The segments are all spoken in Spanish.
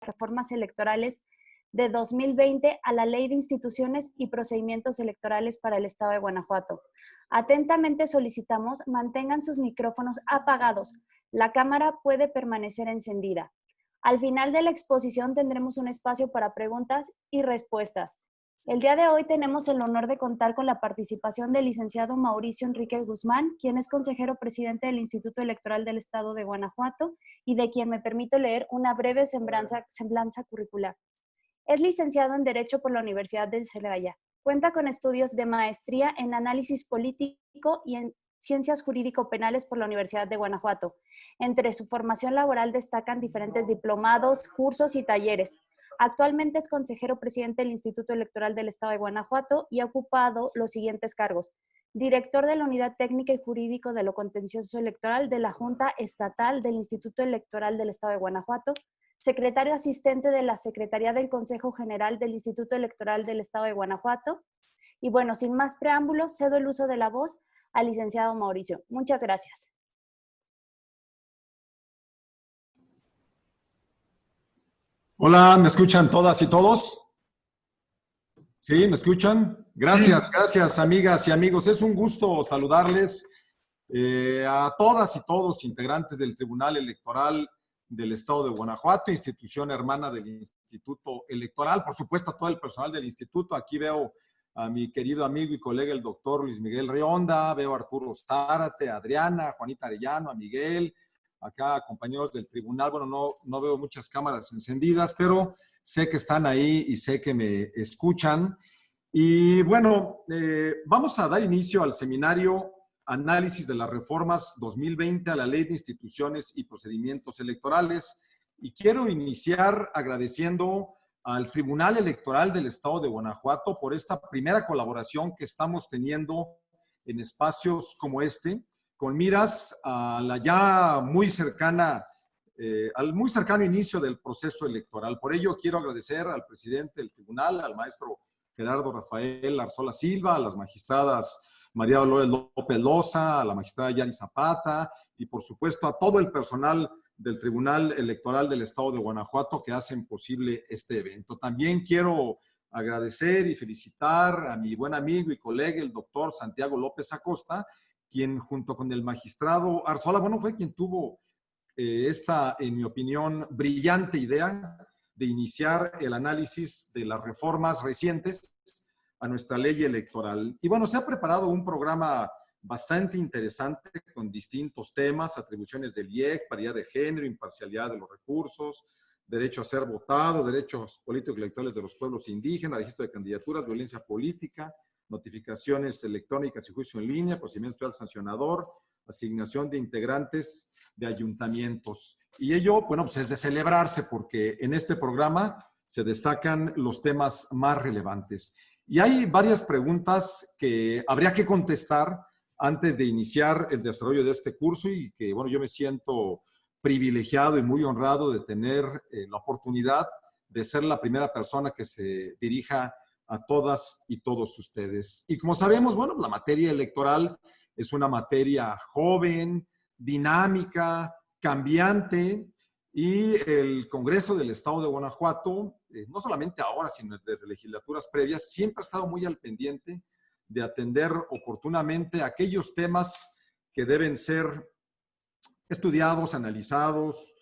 reformas electorales de 2020 a la Ley de Instituciones y Procedimientos Electorales para el Estado de Guanajuato. Atentamente solicitamos mantengan sus micrófonos apagados. La cámara puede permanecer encendida. Al final de la exposición tendremos un espacio para preguntas y respuestas. El día de hoy tenemos el honor de contar con la participación del licenciado Mauricio Enrique Guzmán, quien es consejero presidente del Instituto Electoral del Estado de Guanajuato y de quien me permito leer una breve semblanza curricular. Es licenciado en Derecho por la Universidad de Celaya. Cuenta con estudios de maestría en Análisis Político y en Ciencias Jurídico-Penales por la Universidad de Guanajuato. Entre su formación laboral destacan diferentes diplomados, cursos y talleres. Actualmente es consejero presidente del Instituto Electoral del Estado de Guanajuato y ha ocupado los siguientes cargos: director de la Unidad Técnica y Jurídico de lo Contencioso Electoral de la Junta Estatal del Instituto Electoral del Estado de Guanajuato, secretario asistente de la Secretaría del Consejo General del Instituto Electoral del Estado de Guanajuato. Y bueno, sin más preámbulos, cedo el uso de la voz al licenciado Mauricio. Muchas gracias. Hola, ¿me escuchan todas y todos? ¿Sí? ¿Me escuchan? Gracias, gracias amigas y amigos. Es un gusto saludarles a todas y todos integrantes del Tribunal Electoral del Estado de Guanajuato, institución hermana del Instituto Electoral, por supuesto a todo el personal del instituto. Aquí veo a mi querido amigo y colega el doctor Luis Miguel Rionda, veo a Arturo Zárate, a Adriana, a Juanita Arellano, a Miguel, acá compañeros del tribunal. Bueno, no veo muchas cámaras encendidas, pero sé que están ahí y sé que me escuchan. Y bueno, vamos a dar inicio al seminario Análisis de las Reformas 2020 a la Ley de Instituciones y Procedimientos Electorales. Y quiero iniciar agradeciendo al Tribunal Electoral del Estado de Guanajuato por esta primera colaboración que estamos teniendo en espacios como este, con miras a la ya muy cercana, al muy cercano inicio del proceso electoral. Por ello quiero agradecer al presidente del tribunal, al maestro Gerardo Rafael Arzola Silva, a las magistradas María Dolores López Loza, a la magistrada Yani Zapata y por supuesto a todo el personal del Tribunal Electoral del Estado de Guanajuato que hacen posible este evento. También quiero agradecer y felicitar a mi buen amigo y colega, el doctor Santiago López Acosta, quien junto con el magistrado Arzola, bueno, fue quien tuvo esta, en mi opinión, brillante idea de iniciar el análisis de las reformas recientes a nuestra ley electoral. Y bueno, se ha preparado un programa bastante interesante con distintos temas: atribuciones del IEC, paridad de género, imparcialidad de los recursos, derecho a ser votado, derechos políticos y electorales de los pueblos indígenas, registro de candidaturas, violencia política, notificaciones electrónicas y juicio en línea, procedimiento especial sancionador, asignación de integrantes de ayuntamientos. Y ello, bueno, pues es de celebrarse porque en este programa se destacan los temas más relevantes. Y hay varias preguntas que habría que contestar antes de iniciar el desarrollo de este curso y que, bueno, yo me siento privilegiado y muy honrado de tener la oportunidad de ser la primera persona que se dirija a todas y todos ustedes. Y como sabemos, bueno, la materia electoral es una materia joven, dinámica, cambiante, y el Congreso del Estado de Guanajuato, no solamente ahora, sino desde legislaturas previas, siempre ha estado muy al pendiente de atender oportunamente aquellos temas que deben ser estudiados, analizados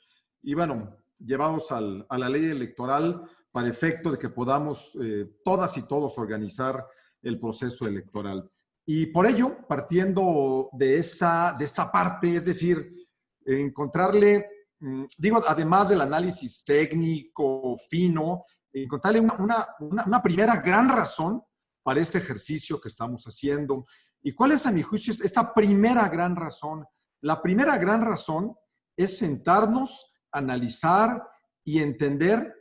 y, bueno, llevados a la ley electoral para efecto de que podamos todas y todos organizar el proceso electoral. Y por ello, partiendo de esta parte, es decir, encontrarle, digo, además del análisis técnico, fino, encontrarle una primera gran razón para este ejercicio que estamos haciendo. ¿Y cuál es, a mi juicio, esta primera gran razón? La primera gran razón es sentarnos, analizar y entender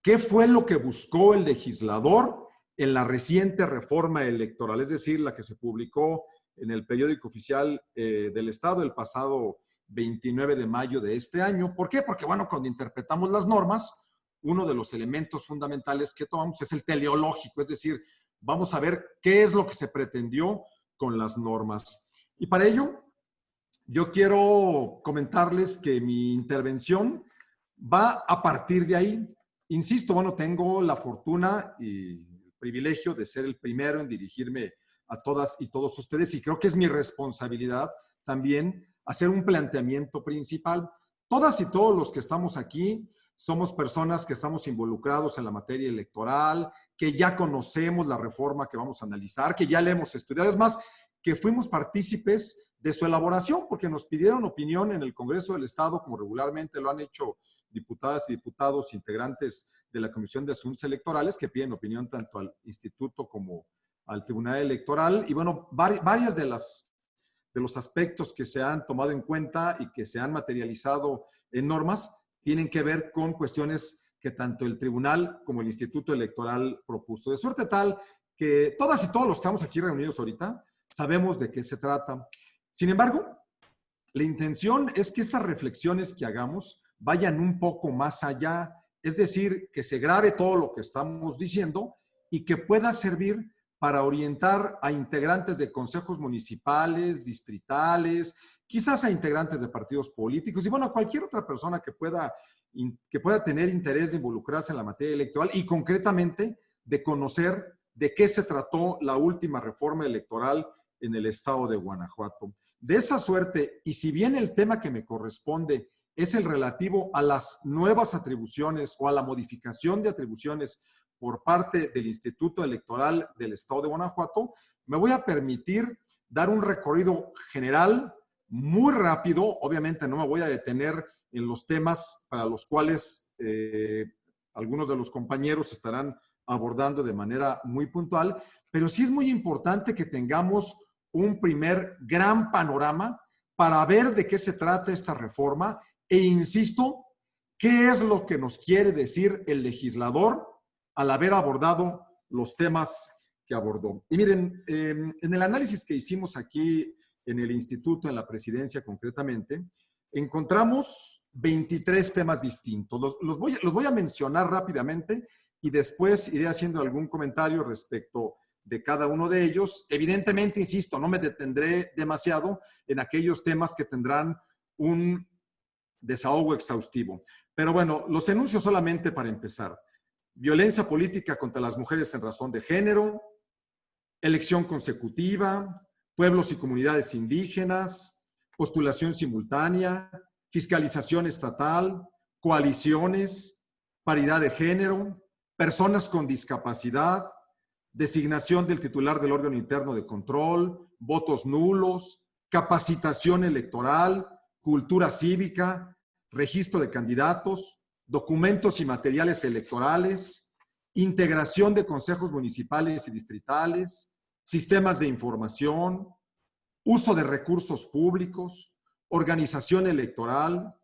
qué fue lo que buscó el legislador en la reciente reforma electoral, es decir, la que se publicó en el periódico oficial del Estado el pasado 29 de mayo de este año. ¿Por qué? Porque, bueno, cuando interpretamos las normas, uno de los elementos fundamentales que tomamos es el teleológico, es decir, vamos a ver qué es lo que se pretendió con las normas. Y para ello, yo quiero comentarles que mi intervención va a partir de ahí. Insisto, bueno, tengo la fortuna y el privilegio de ser el primero en dirigirme a todas y todos ustedes, y creo que es mi responsabilidad también hacer un planteamiento principal. Todas y todos los que estamos aquí somos personas que estamos involucrados en la materia electoral, que ya conocemos la reforma que vamos a analizar, que ya la hemos estudiado, es más, que fuimos partícipes de su elaboración, porque nos pidieron opinión en el Congreso del Estado, como regularmente lo han hecho diputadas y diputados integrantes de la Comisión de Asuntos Electorales, que piden opinión tanto al Instituto como al Tribunal Electoral. Y bueno, varias de los aspectos que se han tomado en cuenta y que se han materializado en normas tienen que ver con cuestiones que tanto el Tribunal como el Instituto Electoral propuso. De suerte tal que todas y todos los que estamos aquí reunidos ahorita sabemos de qué se trata. Sin embargo, la intención es que estas reflexiones que hagamos vayan un poco más allá, es decir, que se grabe todo lo que estamos diciendo y que pueda servir para orientar a integrantes de consejos municipales, distritales, quizás a integrantes de partidos políticos y bueno, a cualquier otra persona que pueda tener interés de involucrarse en la materia electoral y concretamente de conocer de qué se trató la última reforma electoral en el estado de Guanajuato. De esa suerte, y si bien el tema que me corresponde es el relativo a las nuevas atribuciones o a la modificación de atribuciones por parte del Instituto Electoral del Estado de Guanajuato, me voy a permitir dar un recorrido general muy rápido. Obviamente no me voy a detener en los temas para los cuales algunos de los compañeros estarán abordando de manera muy puntual, pero sí es muy importante que tengamos un primer gran panorama para ver de qué se trata esta reforma e insisto, qué es lo que nos quiere decir el legislador al haber abordado los temas que abordó. Y miren, en el análisis que hicimos aquí en el instituto, en la presidencia concretamente, encontramos 23 temas distintos. Los voy a mencionar rápidamente y después iré haciendo algún comentario respecto de cada uno de ellos. Evidentemente, insisto, no me detendré demasiado en aquellos temas que tendrán un desahogo exhaustivo. Pero bueno, los enuncio solamente para empezar. Violencia política contra las mujeres en razón de género, elección consecutiva, pueblos y comunidades indígenas, postulación simultánea, fiscalización estatal, coaliciones, paridad de género, personas con discapacidad, designación del titular del órgano interno de control, votos nulos, capacitación electoral, cultura cívica, registro de candidatos, documentos y materiales electorales, integración de consejos municipales y distritales, sistemas de información, uso de recursos públicos, organización electoral,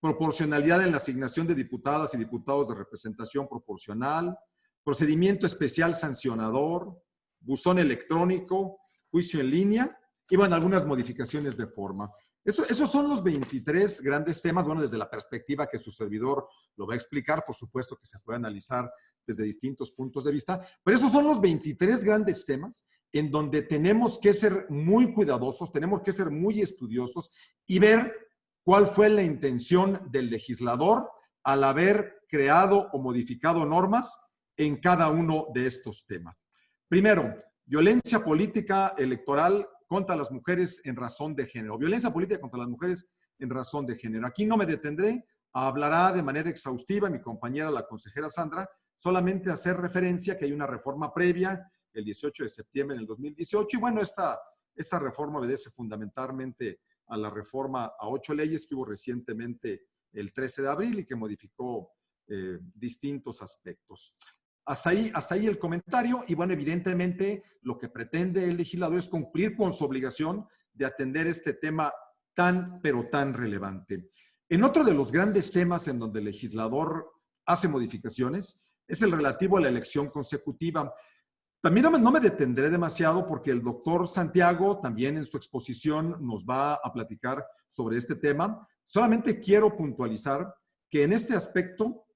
proporcionalidad en la asignación de diputadas y diputados de representación proporcional, procedimiento especial sancionador, buzón electrónico, juicio en línea y, bueno, algunas modificaciones de forma. Esos son los 23 grandes temas, bueno, desde la perspectiva que su servidor lo va a explicar, por supuesto que se puede analizar desde distintos puntos de vista, pero esos son los 23 grandes temas en donde tenemos que ser muy cuidadosos, tenemos que ser muy estudiosos y ver cuál fue la intención del legislador al haber creado o modificado normas en cada uno de estos temas. Primero, violencia política electoral contra las mujeres en razón de género. Violencia política contra las mujeres en razón de género. Aquí no me detendré, hablará de manera exhaustiva mi compañera, la consejera Sandra, solamente hacer referencia que hay una reforma previa, el 18 de septiembre del 2018, y bueno, esta reforma obedece fundamentalmente a la reforma a 8 leyes que hubo recientemente el 13 de abril y que modificó distintos aspectos. Hasta ahí el comentario y bueno, evidentemente lo que pretende el legislador es cumplir con su obligación de atender este tema tan, pero tan relevante. En otro de los grandes temas en donde el legislador hace modificaciones es el relativo a la elección consecutiva. También no me detendré demasiado porque el doctor Santiago también en su exposición nos va a platicar sobre este tema. Solamente quiero puntualizar que en este aspecto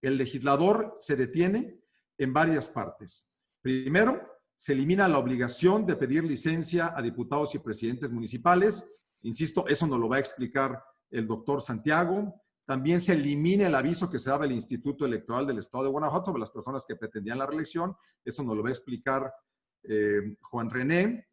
el legislador se detiene en varias partes. Primero, se elimina la obligación de pedir licencia a diputados y presidentes municipales. Insisto, eso nos lo va a explicar el doctor Santiago. también se elimine el aviso que se daba el Instituto Electoral del Estado de Guanajuato sobre las personas que pretendían la reelección. Eso nos lo va a explicar Juan René.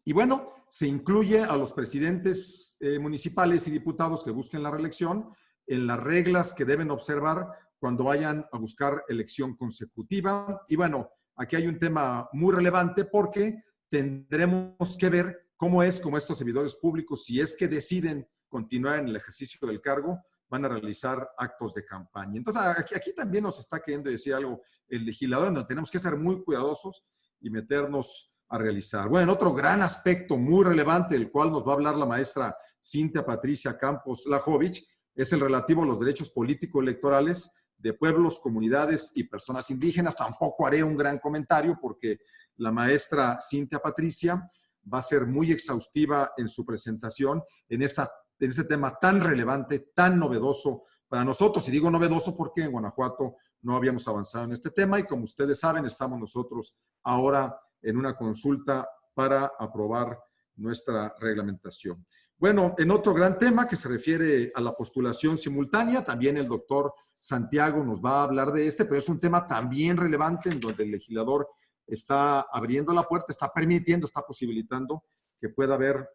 Y bueno, se incluye a los presidentes municipales y diputados que busquen la reelección en las reglas que deben observar cuando vayan a buscar elección consecutiva. Y bueno, aquí hay un tema muy relevante porque tendremos que ver cómo es como estos servidores públicos, si es que deciden continuar en el ejercicio del cargo, van a realizar actos de campaña. Entonces, aquí también nos está queriendo decir algo el legislador, donde tenemos que ser muy cuidadosos y meternos a realizar. Bueno, otro gran aspecto muy relevante del cual nos va a hablar la maestra Cintia Patricia Campos Lajovic es el relativo a los derechos político-electorales de pueblos, comunidades y personas indígenas. Tampoco haré un gran comentario porque la maestra Cintia Patricia va a ser muy exhaustiva en su presentación en este tema tan relevante, tan novedoso para nosotros. Y digo novedoso porque en Guanajuato no habíamos avanzado en este tema y como ustedes saben, estamos nosotros ahora en una consulta para aprobar nuestra reglamentación. Bueno, en otro gran tema que se refiere a la postulación simultánea, también el doctor Santiago nos va a hablar de pero es un tema también relevante en donde el legislador está abriendo la puerta, está permitiendo, está posibilitando que pueda haber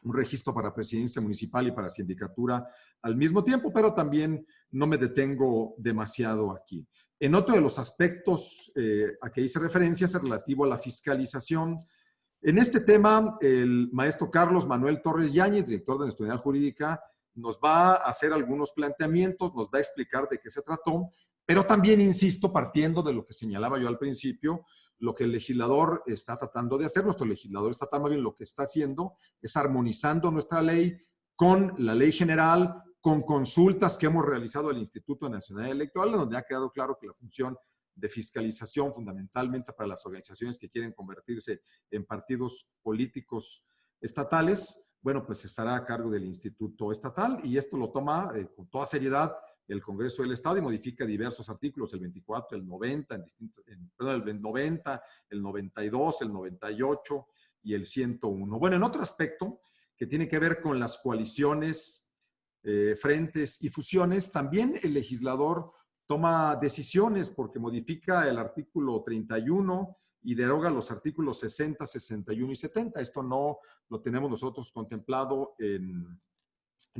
un registro para presidencia municipal y para sindicatura al mismo tiempo, pero también no me detengo demasiado aquí. En otro de los aspectos a que hice referencia es relativo a la fiscalización. En este tema, el maestro Carlos Manuel Torres Yáñez, director de nuestra unidad jurídica, nos va a hacer algunos planteamientos, nos va a explicar de qué se trató, pero también, insisto, partiendo de lo que señalaba yo al principio, lo que el legislador está tratando de hacer, nuestro legislador está también lo que está haciendo, es armonizando nuestra ley con la ley general, con consultas que hemos realizado al Instituto Nacional Electoral, donde ha quedado claro que la función de fiscalización, fundamentalmente para las organizaciones que quieren convertirse en partidos políticos estatales, bueno, pues estará a cargo del Instituto Estatal y esto lo toma con toda seriedad el Congreso del Estado y modifica diversos artículos, el 24, el 90, el 90, el 92, el 98 y el 101. Bueno, en otro aspecto que tiene que ver con las coaliciones, frentes y fusiones, también el legislador toma decisiones porque modifica el artículo 31 y deroga los artículos 60, 61 y 70. Esto no lo tenemos nosotros contemplado en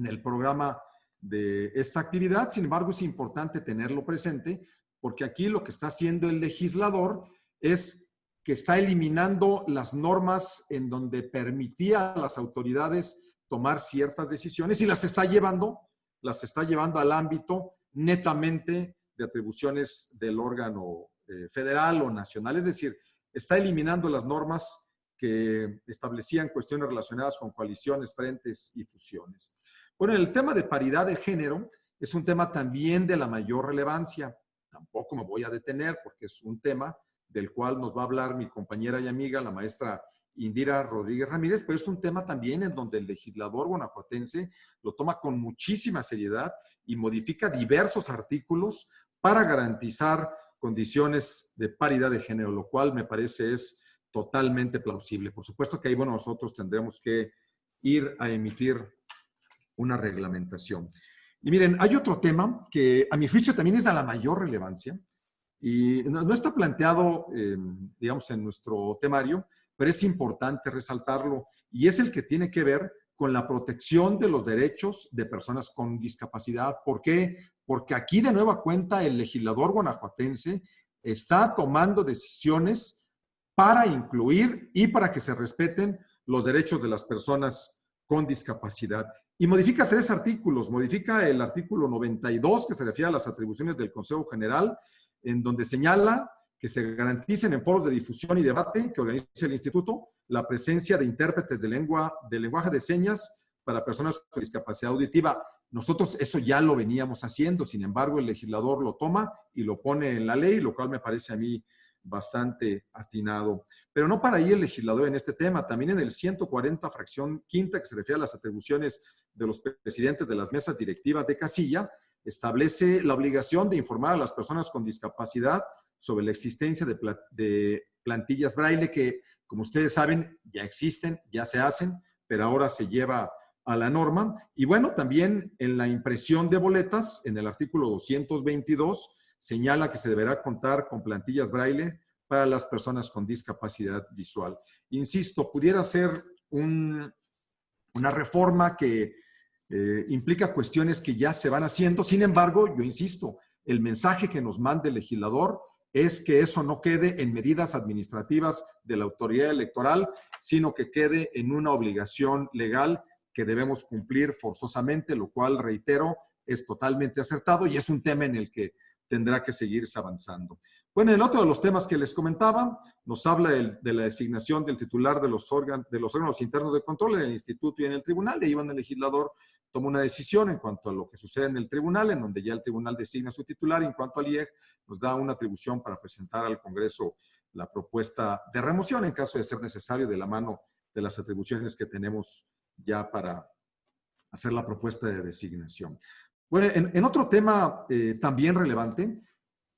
el programa de esta actividad. Sin embargo, es importante tenerlo presente porque aquí lo que está haciendo el legislador es que está eliminando las normas en donde permitía a las autoridades tomar ciertas decisiones y las está llevando al ámbito netamente de atribuciones del órgano federal o nacional. Es decir, está eliminando las normas que establecían cuestiones relacionadas con coaliciones, frentes y fusiones. Bueno, el tema de paridad de género es un tema también de la mayor relevancia. Tampoco me voy a detener porque es un tema del cual nos va a hablar mi compañera y amiga, la maestra Indira Rodríguez Ramírez, pero es un tema también en donde el legislador guanajuatense lo toma con muchísima seriedad y modifica diversos artículos para garantizar condiciones de paridad de género, lo cual me parece es totalmente plausible. Por supuesto que ahí, bueno, nosotros tendremos que ir a emitir una reglamentación. Y miren, hay otro tema que a mi juicio también es de la mayor relevancia y no está planteado, digamos, en nuestro temario, pero es importante resaltarlo y es el que tiene que ver con la protección de los derechos de personas con discapacidad. ¿Por qué? Porque aquí de nueva cuenta el legislador guanajuatense está tomando decisiones para incluir y para que se respeten los derechos de las personas con discapacidad. Y modifica 3 artículos. Modifica el artículo 92, que se refiere a las atribuciones del Consejo General, en donde señala que se garanticen en foros de difusión y debate que organice el Instituto la presencia de intérpretes de lenguaje de señas para personas con discapacidad auditiva. Nosotros eso ya lo veníamos haciendo, sin embargo, el legislador lo toma y lo pone en la ley, lo cual me parece a mí bastante atinado. Pero no para ahí el legislador en este tema, también en el 140, fracción quinta, que se refiere a las atribuciones de los presidentes de las mesas directivas de casilla, establece la obligación de informar a las personas con discapacidad sobre la existencia de plantillas braille que, como ustedes saben, ya existen, ya se hacen, pero ahora se lleva a la norma. Y bueno, también en la impresión de boletas, en el artículo 222, señala que se deberá contar con plantillas braille para las personas con discapacidad visual. Insisto, pudiera ser una reforma que implica cuestiones que ya se van haciendo. Sin embargo, yo insisto, el mensaje que nos manda el legislador es que eso no quede en medidas administrativas de la autoridad electoral, sino que quede en una obligación legal que debemos cumplir forzosamente, lo cual, reitero, es totalmente acertado y es un tema en el que tendrá que seguirse avanzando. Bueno, el otro de los temas que les comentaba, nos habla de la designación del titular de los órganos internos de control en el instituto y en el tribunal. De ahí el legislador toma una decisión en cuanto a lo que sucede en el tribunal, en donde ya el tribunal designa su titular, y en cuanto al IEG, nos da una atribución para presentar al Congreso la propuesta de remoción en caso de ser necesario, de la mano de las atribuciones que tenemos ya para hacer la propuesta de designación. Bueno, en otro tema también relevante,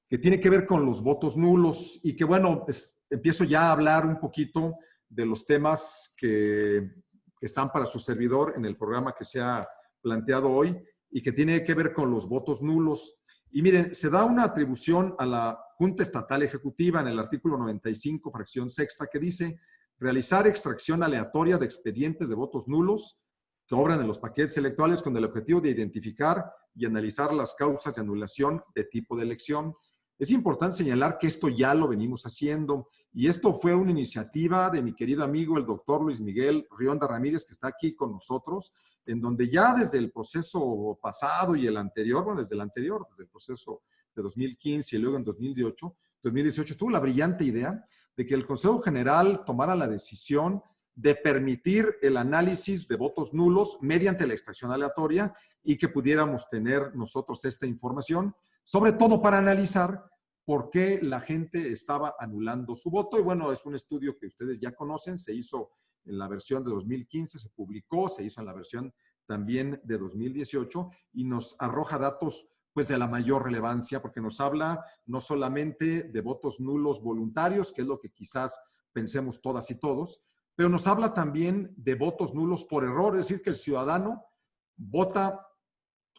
que tiene que ver con los votos nulos y que, bueno, empiezo ya a hablar un poquito de los temas que están para su servidor en el programa que se ha planteado hoy y que tiene que ver con los votos nulos. Y miren, se da una atribución a la Junta Estatal Ejecutiva en el artículo 95, fracción sexta, que dice realizar extracción aleatoria de expedientes de votos nulos que obran en los paquetes electorales con el objetivo de identificar y analizar las causas de anulación de tipo de elección. Es importante señalar que esto ya lo venimos haciendo y esto fue una iniciativa de mi querido amigo el doctor Luis Miguel Rionda Ramírez, que está aquí con nosotros, en donde ya desde el proceso pasado y el anterior, bueno, desde el proceso de 2015 y luego en 2018 tuvo la brillante idea de que el Consejo General tomara la decisión de permitir el análisis de votos nulos mediante la extracción aleatoria y que pudiéramos tener nosotros esta información, sobre todo para analizar por qué la gente estaba anulando su voto. Y bueno, es un estudio que ustedes ya conocen, se hizo en la versión de 2015, se publicó, se hizo en la versión también de 2018 y nos arroja datos pues de la mayor relevancia, porque nos habla no solamente de votos nulos voluntarios, que es lo que quizás pensemos todas y todos, pero nos habla también de votos nulos por error, es decir, que el ciudadano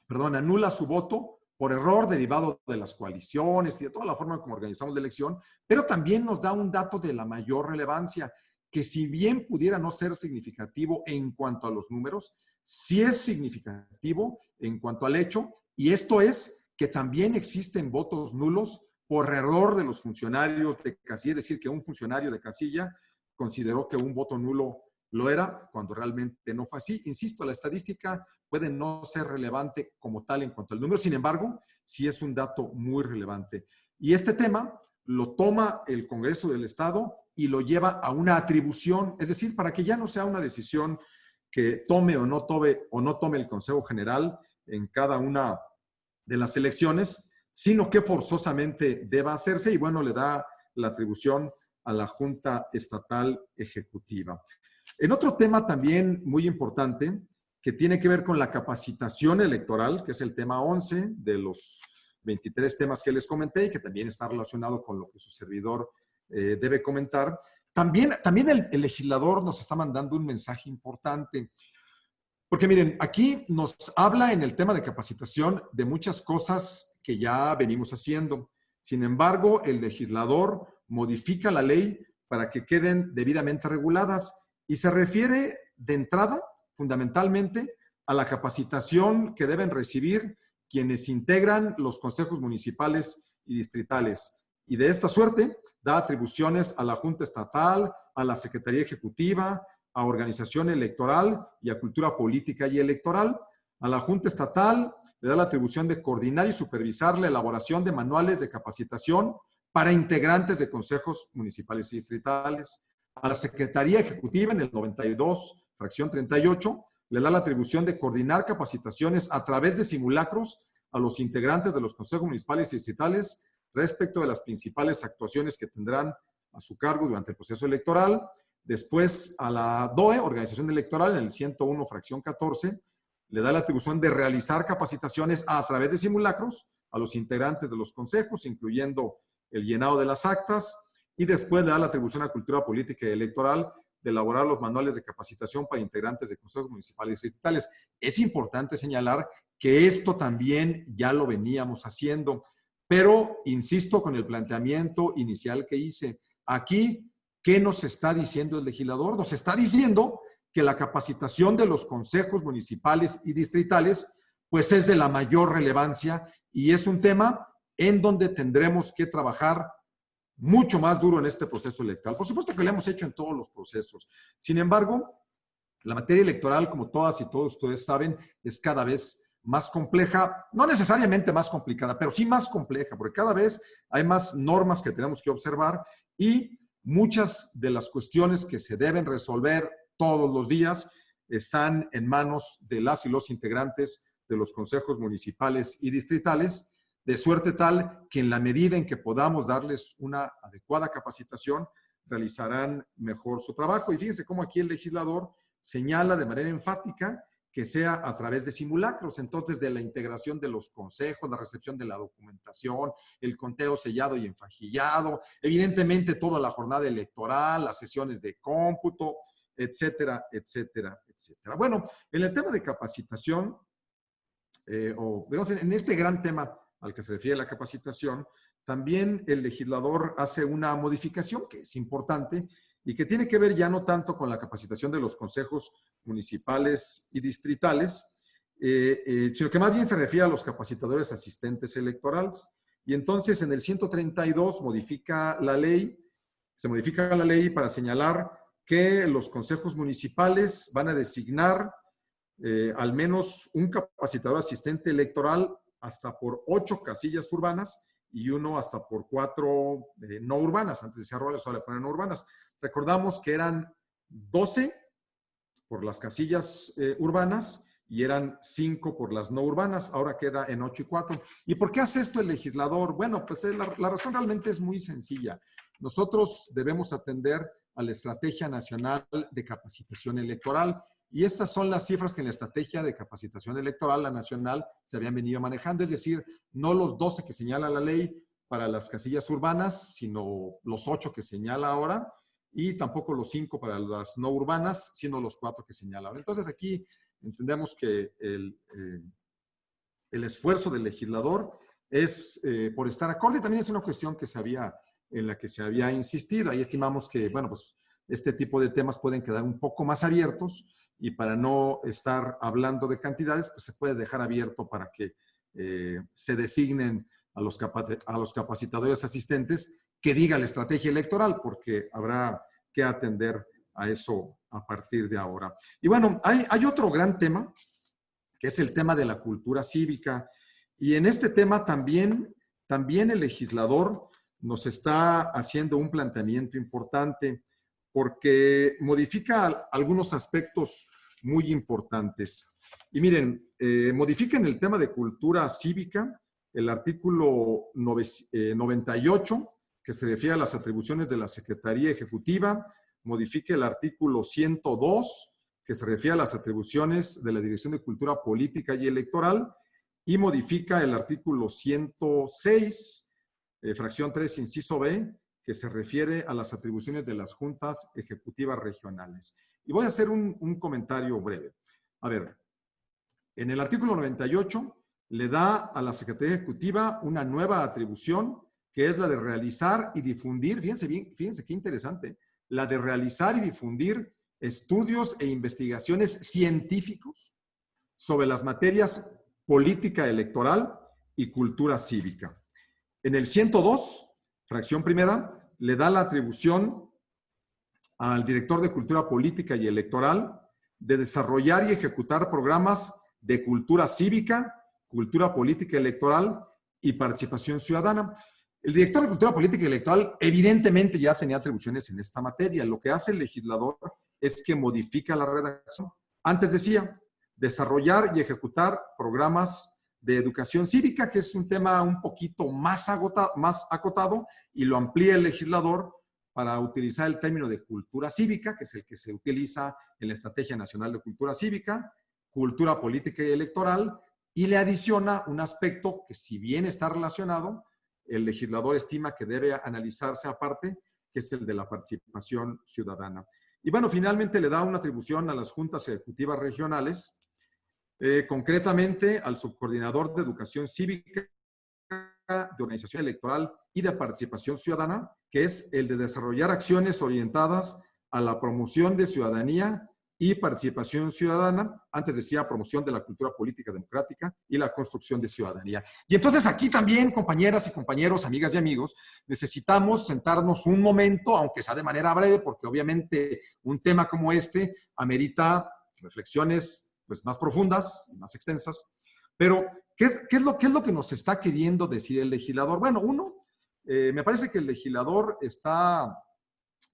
anula su voto por error derivado de las coaliciones y de toda la forma como organizamos la elección, pero también nos da un dato de la mayor relevancia, que si bien pudiera no ser significativo en cuanto a los números, sí es significativo en cuanto al hecho, y esto es que también existen votos nulos por error de los funcionarios de casilla, es decir, que un funcionario de casilla consideró que un voto nulo lo era, cuando realmente no fue así. Insisto, la estadística puede no ser relevante como tal en cuanto al número, sin embargo, sí es un dato muy relevante. Y este tema lo toma el Congreso del Estado y lo lleva a una atribución, es decir, para que ya no sea una decisión que tome o no tome el Consejo General en cada una de las elecciones, sino que forzosamente deba hacerse, y bueno, le da la atribución a la Junta Estatal Ejecutiva. En otro tema también muy importante, que tiene que ver con la capacitación electoral, que es el tema 11 de los 23 temas que les comenté y que también está relacionado con lo que su servidor debe comentar. También el legislador nos está mandando un mensaje importante, porque miren, aquí nos habla en el tema de capacitación de muchas cosas que ya venimos haciendo. Sin embargo, el legislador modifica la ley para que queden debidamente reguladas y se refiere de entrada fundamentalmente a la capacitación que deben recibir quienes integran los consejos municipales y distritales. Y de esta suerte da atribuciones a la Junta Estatal, a la Secretaría Ejecutiva, a Organización Electoral y a Cultura Política y Electoral. A la Junta Estatal le da la atribución de coordinar y supervisar la elaboración de manuales de capacitación para integrantes de consejos municipales y distritales. A la Secretaría Ejecutiva, en el 92, fracción 38, le da la atribución de coordinar capacitaciones a través de simulacros a los integrantes de los consejos municipales y distritales respecto de las principales actuaciones que tendrán a su cargo durante el proceso electoral. Después, a la DOE, Organización Electoral, en el 101, fracción 14, le da la atribución de realizar capacitaciones a través de simulacros a los integrantes de los consejos, incluyendo el llenado de las actas, y después le da la atribución a Cultura Política y Electoral de elaborar los manuales de capacitación para integrantes de consejos municipales y distritales. Es importante señalar que esto también ya lo veníamos haciendo, pero insisto con el planteamiento inicial que hice. Aquí, ¿qué nos está diciendo el legislador? Nos está diciendo que la capacitación de los consejos municipales y distritales pues es de la mayor relevancia y es un tema en donde tendremos que trabajar mucho más duro en este proceso electoral. Por supuesto que lo hemos hecho en todos los procesos. Sin embargo, la materia electoral, como todas y todos ustedes saben, es cada vez más compleja, no necesariamente más complicada, pero sí más compleja, porque cada vez hay más normas que tenemos que observar y muchas de las cuestiones que se deben resolver todos los días están en manos de las y los integrantes de los consejos municipales y distritales, de suerte tal que en la medida en que podamos darles una adecuada capacitación, realizarán mejor su trabajo. Y fíjense cómo aquí el legislador señala de manera enfática que sea a través de simulacros, entonces de la integración de los consejos, la recepción de la documentación, el conteo sellado y enfajillado, evidentemente toda la jornada electoral, las sesiones de cómputo, etcétera, etcétera, etcétera. Bueno, en el tema de capacitación, o digamos, en este gran tema al que se refiere la capacitación, también el legislador hace una modificación que es importante y que tiene que ver ya no tanto con la capacitación de los consejos municipales y distritales, sino que más bien se refiere a los capacitadores asistentes electorales. Y entonces en el 132 se modifica la ley para señalar que los consejos municipales van a designar al menos un capacitador asistente electoral hasta por 8 casillas urbanas y uno hasta por 4 no urbanas. Antes decía rurales, ahora le ponen no urbanas. Recordamos que eran 12 por las casillas urbanas y eran 5 por las no urbanas. Ahora queda en 8 y 4. ¿Y por qué hace esto el legislador? Bueno, pues la razón realmente es muy sencilla. Nosotros debemos atender a la Estrategia Nacional de Capacitación Electoral. Y estas son las cifras que en la Estrategia de Capacitación Electoral, la nacional, se habían venido manejando. Es decir, no los 12 que señala la ley para las casillas urbanas, sino los 8 que señala ahora, y tampoco los 5 para las no urbanas, sino los 4 que señala ahora. Entonces aquí entendemos que el esfuerzo del legislador es por estar acorde. También es una cuestión en la que se había insistido. Ahí estimamos que, bueno, pues este tipo de temas pueden quedar un poco más abiertos y para no estar hablando de cantidades, pues se puede dejar abierto para que se designen a los capacitadores asistentes que diga la estrategia electoral, porque habrá que atender a eso a partir de ahora. Y bueno, hay otro gran tema, que es el tema de la cultura cívica. Y en este tema también el legislador nos está haciendo un planteamiento importante porque modifica algunos aspectos muy importantes. Y miren, modifica en el tema de cultura cívica el artículo 98, que se refiere a las atribuciones de la Secretaría Ejecutiva, modifica el artículo 102, que se refiere a las atribuciones de la Dirección de Cultura Política y Electoral, y modifica el artículo 106, fracción 3, inciso B, que se refiere a las atribuciones de las juntas ejecutivas regionales. Y voy a hacer un comentario breve. A ver, en el artículo 98 le da a la Secretaría Ejecutiva una nueva atribución, que es la de realizar y difundir, fíjense bien, fíjense qué interesante, la de realizar y difundir estudios e investigaciones científicos sobre las materias política electoral y cultura cívica. En el 102, fracción primera, le da la atribución al director de Cultura Política y Electoral de desarrollar y ejecutar programas de cultura cívica, cultura política electoral y participación ciudadana. El director de Cultura Política y Electoral evidentemente ya tenía atribuciones en esta materia. Lo que hace el legislador es que modifica la redacción. Antes decía, desarrollar y ejecutar programas de educación cívica, que es un tema un poquito más acotado, y lo amplía el legislador para utilizar el término de cultura cívica, que es el que se utiliza en la Estrategia Nacional de Cultura Cívica, cultura política y electoral, y le adiciona un aspecto que, si bien está relacionado, el legislador estima que debe analizarse aparte, que es el de la participación ciudadana. Y bueno, finalmente le da una atribución a las juntas ejecutivas regionales, concretamente al subcoordinador de educación cívica, de organización electoral y de participación ciudadana, que es el de desarrollar acciones orientadas a la promoción de ciudadanía y participación ciudadana, antes decía promoción de la cultura política democrática y la construcción de ciudadanía. Y entonces aquí también, compañeras y compañeros, amigas y amigos, necesitamos sentarnos un momento, aunque sea de manera breve, porque obviamente un tema como este amerita reflexiones pues, más profundas y más extensas, pero ¿qué es lo que nos está queriendo decir el legislador? Bueno, me parece que el legislador está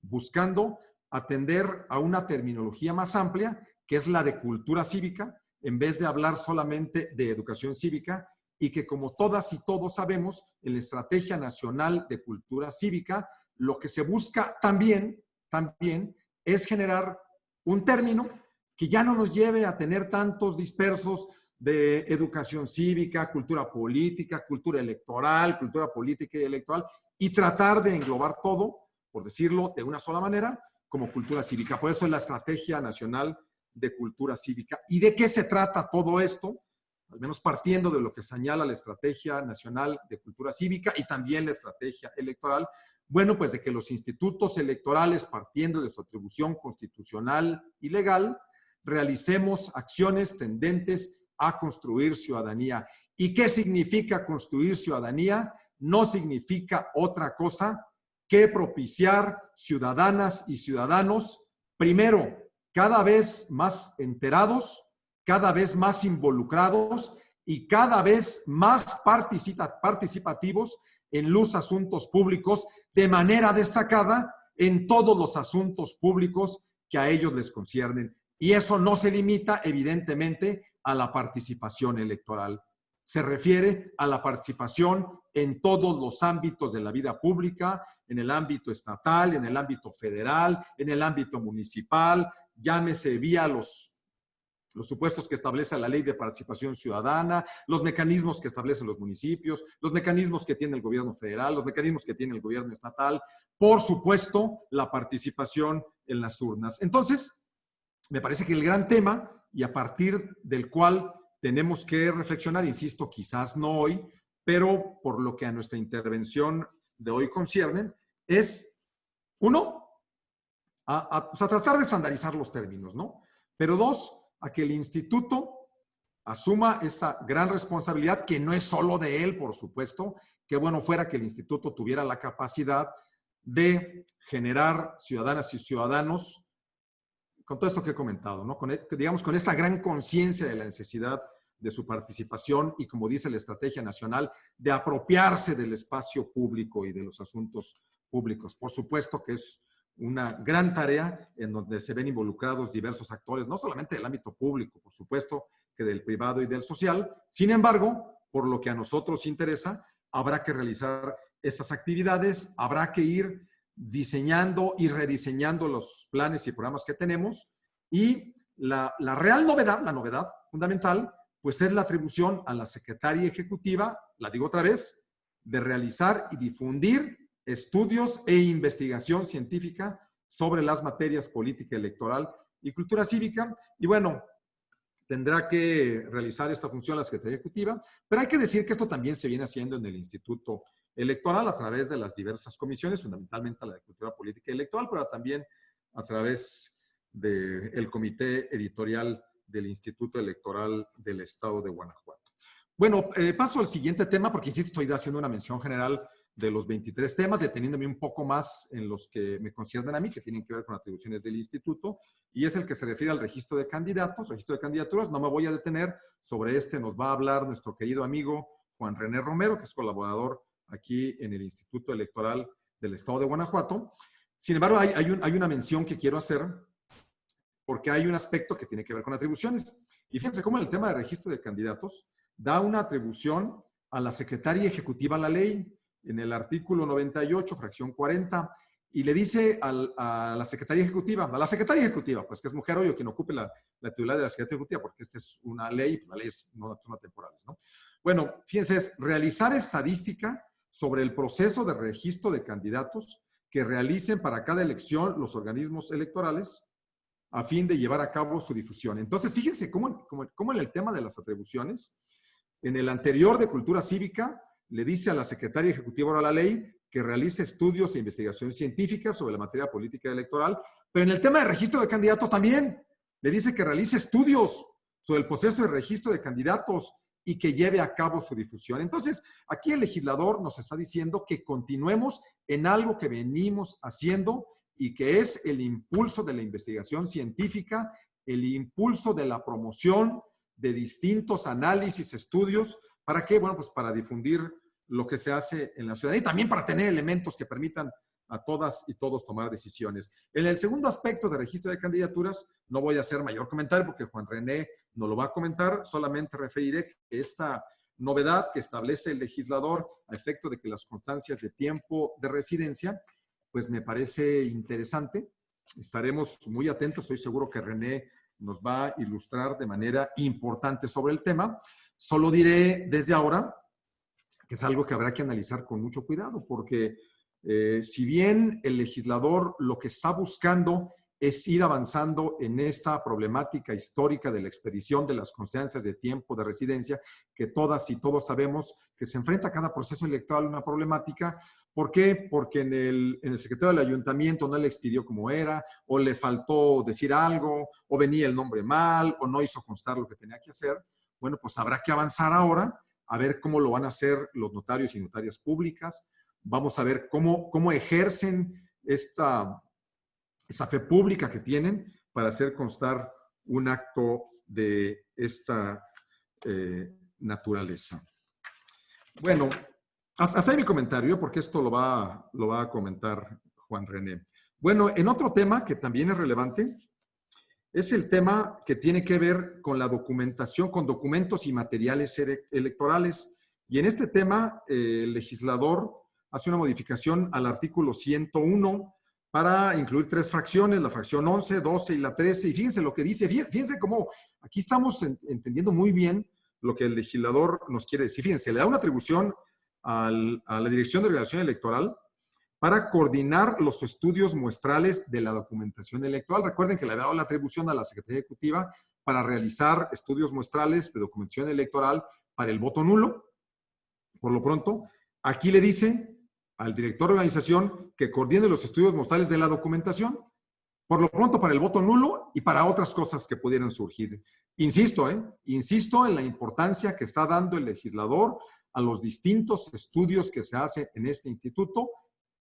buscando atender a una terminología más amplia, que es la de cultura cívica, en vez de hablar solamente de educación cívica, y que como todas y todos sabemos, en la Estrategia Nacional de Cultura Cívica, lo que se busca también es generar un término que ya no nos lleve a tener tantos dispersos de educación cívica, cultura política, cultura electoral, cultura política y electoral, y tratar de englobar todo, por decirlo de una sola manera, como cultura cívica. Por eso es la Estrategia Nacional de Cultura Cívica. ¿Y de qué se trata todo esto? Al menos partiendo de lo que señala la Estrategia Nacional de Cultura Cívica y también la Estrategia Electoral. Bueno, pues de que los institutos electorales, partiendo de su atribución constitucional y legal, realicemos acciones tendentes a construir ciudadanía. ¿Y qué significa construir ciudadanía? No significa otra cosa que propiciar ciudadanas y ciudadanos, primero, cada vez más enterados, cada vez más involucrados y cada vez más participativos en los asuntos públicos, de manera destacada en todos los asuntos públicos que a ellos les conciernen. Y eso no se limita, evidentemente, a la participación electoral. Se refiere a la participación en todos los ámbitos de la vida pública, en el ámbito estatal, en el ámbito federal, en el ámbito municipal, llámese vía los supuestos que establece la Ley de Participación Ciudadana, los mecanismos que establecen los municipios, los mecanismos que tiene el gobierno federal, los mecanismos que tiene el gobierno estatal, por supuesto, la participación en las urnas. Entonces, me parece que el gran tema, y a partir del cual tenemos que reflexionar, insisto, quizás no hoy, pero por lo que a nuestra intervención de hoy concierne, es, uno, a tratar de estandarizar los términos, ¿no? Pero dos, a que el instituto asuma esta gran responsabilidad, que no es solo de él, por supuesto, que bueno fuera que el instituto tuviera la capacidad de generar ciudadanas y ciudadanos, con todo esto que he comentado, ¿no? Digamos, con esta gran conciencia de la necesidad de su participación y, como dice la Estrategia Nacional, de apropiarse del espacio público y de los asuntos públicos. Por supuesto que es una gran tarea en donde se ven involucrados diversos actores, no solamente del ámbito público, por supuesto, que del privado y del social. Sin embargo, por lo que a nosotros interesa, habrá que realizar estas actividades, habrá que ir diseñando y rediseñando los planes y programas que tenemos, y la real novedad, la novedad fundamental, pues es la atribución a la Secretaría Ejecutiva, la digo otra vez, de realizar y difundir estudios e investigación científica sobre las materias política electoral y cultura cívica. Y bueno, tendrá que realizar esta función la Secretaría Ejecutiva, pero hay que decir que esto también se viene haciendo en el Instituto Electoral a través de las diversas comisiones, fundamentalmente la de Cultura Política y Electoral, pero también a través del Comité Editorial del Instituto Electoral del Estado de Guanajuato. Bueno, paso al siguiente tema, porque insisto, estoy haciendo una mención general de los 23 temas, deteniéndome un poco más en los que me conciernen a mí, que tienen que ver con atribuciones del instituto, y es el que se refiere al registro de candidatos, registro de candidaturas. No me voy a detener, sobre este nos va a hablar nuestro querido amigo Juan René Romero, que es colaborador aquí en el Instituto Electoral del Estado de Guanajuato. Sin embargo, hay una mención que quiero hacer, porque hay un aspecto que tiene que ver con atribuciones. Y fíjense cómo en el tema de registro de candidatos da una atribución a la Secretaría Ejecutiva a la ley, en el artículo 98, fracción 40, y le dice a la Secretaría Ejecutiva, pues que es mujer o quien ocupe la titularidad de la Secretaría Ejecutiva, porque esta es una ley, pues las leyes no son atemporales, ¿no? Bueno, fíjense, es realizar estadística sobre el proceso de registro de candidatos que realicen para cada elección los organismos electorales a fin de llevar a cabo su difusión. Entonces, fíjense cómo en el tema de las atribuciones, en el anterior de Cultura Cívica, le dice a la Secretaria Ejecutiva de la Ley que realice estudios e investigaciones científicas sobre la materia política electoral, pero en el tema de registro de candidatos también le dice que realice estudios sobre el proceso de registro de candidatos y que lleve a cabo su difusión. Entonces, aquí el legislador nos está diciendo que continuemos en algo que venimos haciendo y que es el impulso de la investigación científica, el impulso de la promoción de distintos análisis, estudios. ¿Para qué? Bueno, pues para difundir lo que se hace en la ciudadanía y también para tener elementos que permitan a todas y todos tomar decisiones. En el segundo aspecto de registro de candidaturas, no voy a hacer mayor comentario porque Juan René no lo va a comentar, solamente referiré que esta novedad que establece el legislador a efecto de que las constancias de tiempo de residencia, pues me parece interesante. Estaremos muy atentos, estoy seguro que René nos va a ilustrar de manera importante sobre el tema. Solo diré desde ahora que es algo que habrá que analizar con mucho cuidado, porque si bien el legislador lo que está buscando es ir avanzando en esta problemática histórica de la expedición de las constancias de tiempo de residencia, que todas y todos sabemos que se enfrenta a cada proceso electoral una problemática. ¿Por qué? Porque en el secretario del ayuntamiento no le expidió como era, o le faltó decir algo, o venía el nombre mal, o no hizo constar lo que tenía que hacer. Bueno, pues habrá que avanzar ahora a ver cómo lo van a hacer los notarios y notarias públicas. Vamos a ver cómo ejercen esta fe pública que tienen para hacer constar un acto de esta naturaleza. Bueno, hasta ahí mi comentario, porque esto lo va a comentar Juan René. Bueno, en otro tema que también es relevante, es el tema que tiene que ver con la documentación, con documentos y materiales electorales. Y en este tema, el legislador hace una modificación al artículo 101 para incluir 3 fracciones, la fracción 11, 12 y la 13. Y fíjense lo que dice, fíjense cómo aquí estamos entendiendo muy bien lo que el legislador nos quiere decir. Fíjense, le da una atribución a la Dirección de Organización Electoral para coordinar los estudios muestrales de la documentación electoral. Recuerden que le había dado la atribución a la Secretaría Ejecutiva para realizar estudios muestrales de documentación electoral para el voto nulo. Por lo pronto, aquí le dice al director de organización que coordine los estudios muestrales de la documentación, por lo pronto para el voto nulo y para otras cosas que pudieran surgir. Insisto en la importancia que está dando el legislador a los distintos estudios que se hacen en este instituto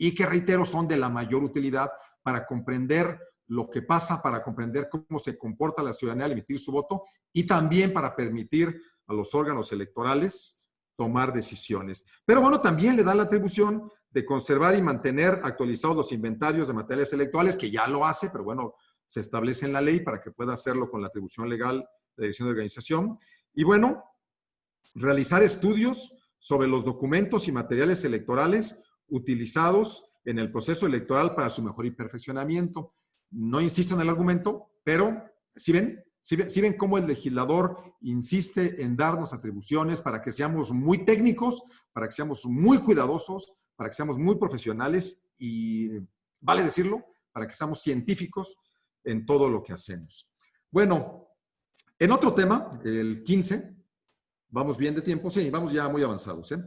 y que, reitero, son de la mayor utilidad para comprender lo que pasa, para comprender cómo se comporta la ciudadanía al emitir su voto y también para permitir a los órganos electorales tomar decisiones. Pero bueno, también le da la atribución de conservar y mantener actualizados los inventarios de materiales electorales, que ya lo hace, pero bueno, se establece en la ley para que pueda hacerlo con la atribución legal de Dirección de Organización. Y bueno, realizar estudios sobre los documentos y materiales electorales utilizados en el proceso electoral para su mejor perfeccionamiento. No insisto en el argumento, pero ¿sí ven cómo el legislador insiste en darnos atribuciones para que seamos muy técnicos, para que seamos muy cuidadosos, para que seamos muy profesionales y, vale decirlo, para que seamos científicos en todo lo que hacemos? Bueno, en otro tema, el 15, vamos bien de tiempo, sí, vamos ya muy avanzados, ¿eh?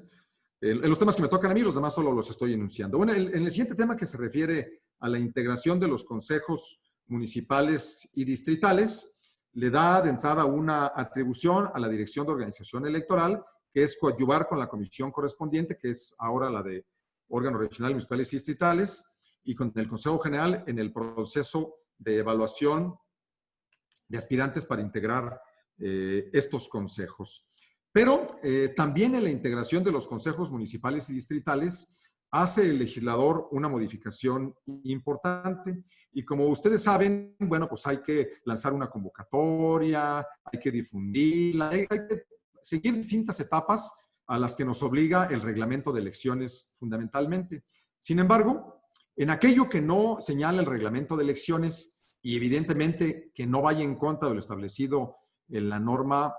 En los temas que me tocan a mí, los demás solo los estoy enunciando. Bueno, en el siguiente tema, que se refiere a la integración de los consejos municipales y distritales, le da de entrada una atribución a la Dirección de Organización Electoral, que es coadyuvar con la comisión correspondiente, que es ahora la de órganos regionales, municipales y distritales, y con el Consejo General en el proceso de evaluación de aspirantes para integrar estos consejos. Pero también en la integración de los consejos municipales y distritales hace el legislador una modificación importante. Y como ustedes saben, bueno, pues hay que lanzar una convocatoria, hay que difundirla, hay que seguir distintas etapas a las que nos obliga el reglamento de elecciones fundamentalmente. Sin embargo, en aquello que no señala el reglamento de elecciones y evidentemente que no vaya en contra de lo establecido en la norma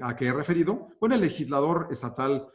a que he referido, bueno, el legislador estatal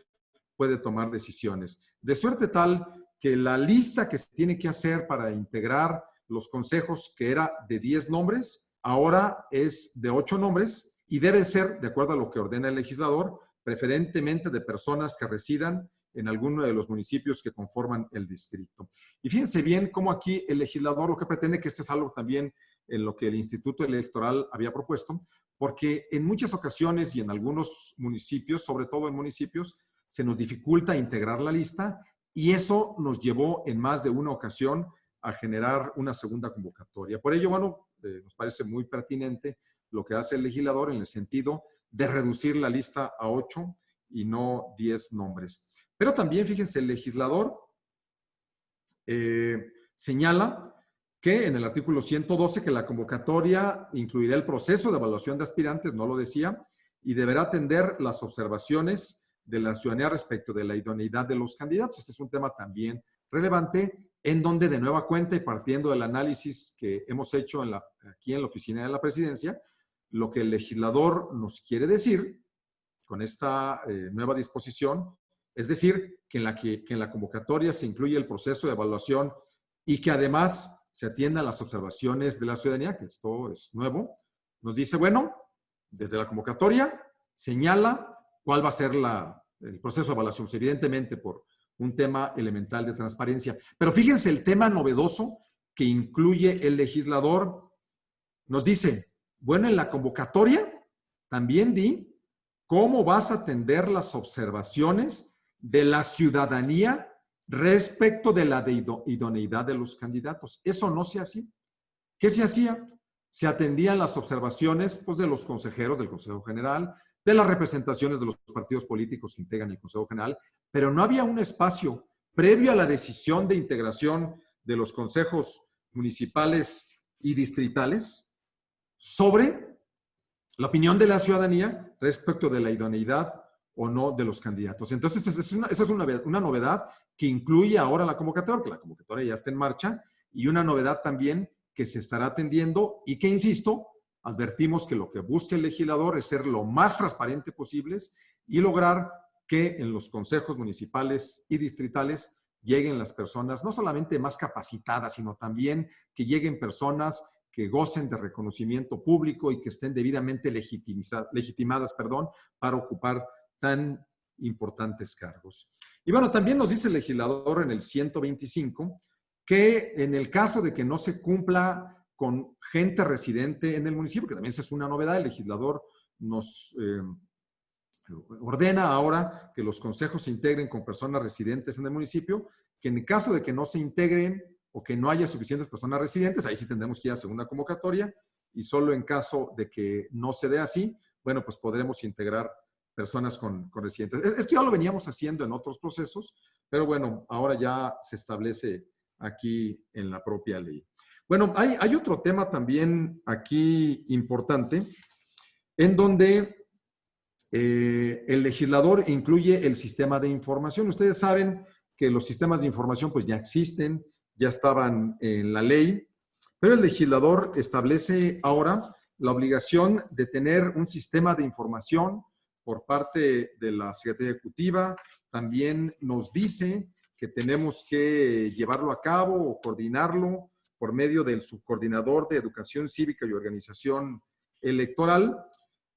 puede tomar decisiones. De suerte tal que la lista que se tiene que hacer para integrar los consejos, que era de 10 nombres, ahora es de 8 nombres y debe ser, de acuerdo a lo que ordena el legislador, preferentemente de personas que residan en alguno de los municipios que conforman el distrito. Y fíjense bien cómo aquí el legislador lo que pretende, que esto es algo también en lo que el Instituto Electoral había propuesto, porque en muchas ocasiones y en algunos municipios, sobre todo en municipios, se nos dificulta integrar la lista y eso nos llevó en más de una ocasión a generar una segunda convocatoria. Por ello, bueno, nos parece muy pertinente lo que hace el legislador en el sentido de reducir la lista a 8 y no 10 nombres. Pero también, fíjense, el legislador señala que en el artículo 112 que la convocatoria incluirá el proceso de evaluación de aspirantes, no lo decía, y deberá atender las observaciones de la ciudadanía respecto de la idoneidad de los candidatos. Este es un tema también relevante, en donde de nueva cuenta y partiendo del análisis que hemos hecho aquí en la oficina de la presidencia, lo que el legislador nos quiere decir con esta nueva disposición, es decir, que en la convocatoria se incluye el proceso de evaluación y que además se atiendan las observaciones de la ciudadanía, que esto es nuevo, nos dice, bueno, desde la convocatoria señala cuál va a ser el proceso de evaluación, pues evidentemente por un tema elemental de transparencia. Pero fíjense el tema novedoso que incluye el legislador. Nos dice, bueno, en la convocatoria también di cómo vas a atender las observaciones de la ciudadanía respecto de la idoneidad de los candidatos. Eso no se hacía. ¿Qué se hacía? Se atendían las observaciones pues, de los consejeros del Consejo General, de las representaciones de los partidos políticos que integran el Consejo General, pero no había un espacio previo a la decisión de integración de los consejos municipales y distritales sobre la opinión de la ciudadanía respecto de la idoneidad o no de los candidatos. Entonces, esa es una novedad que incluye ahora la convocatoria, que la convocatoria ya está en marcha, y una novedad también que se estará atendiendo y que, insisto, advertimos que lo que busca el legislador es ser lo más transparente posibles y lograr que en los consejos municipales y distritales lleguen las personas no solamente más capacitadas, sino también que lleguen personas que gocen de reconocimiento público y que estén debidamente legitimadas para ocupar tan importantes cargos. Y bueno, también nos dice el legislador en el 125 que en el caso de que no se cumpla con gente residente en el municipio, que también esa es una novedad, el legislador nos ordena ahora que los consejos se integren con personas residentes en el municipio, que en el caso de que no se integren o que no haya suficientes personas residentes, ahí sí tendremos que ir a segunda convocatoria, y solo en caso de que no se dé así, bueno, pues podremos integrar personas con residentes. Esto ya lo veníamos haciendo en otros procesos, pero bueno, ahora ya se establece aquí en la propia ley. Bueno, hay otro tema también aquí importante, en donde el legislador incluye el sistema de información. Ustedes saben que los sistemas de información pues ya existen, ya estaban en la ley, pero el legislador establece ahora la obligación de tener un sistema de información por parte de la Secretaría Ejecutiva. También nos dice que tenemos que llevarlo a cabo o coordinarlo por medio del subcoordinador de Educación Cívica y Organización Electoral.